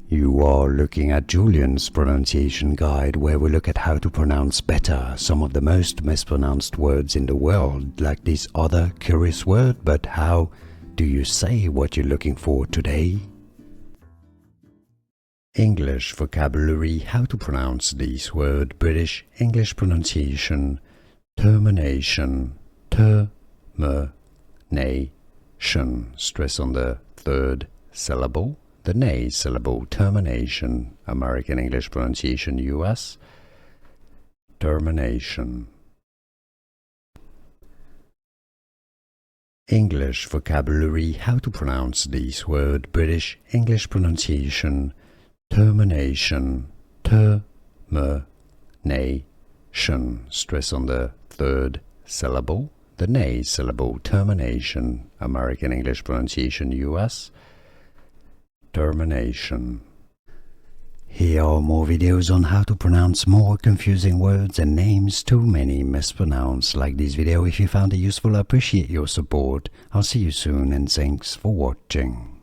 You are looking at Julian's pronunciation guide, where we look at how to pronounce better some of the most mispronounced words in the world, like this other curious word. But how do you say what you're looking for today? English vocabulary, how to pronounce this word. British English pronunciation, termination, termination, stress on the third syllable, the nay syllable, termination. American English pronunciation, US, termination. English vocabulary, how to pronounce this word. British English pronunciation, termination, termination, stress on the third syllable, the nay syllable, termination. American English pronunciation, US, termination. Here are more videos on how to pronounce more confusing words and names too many mispronounced. Like this video if you found it useful. I appreciate your support. I'll see you soon and thanks for watching.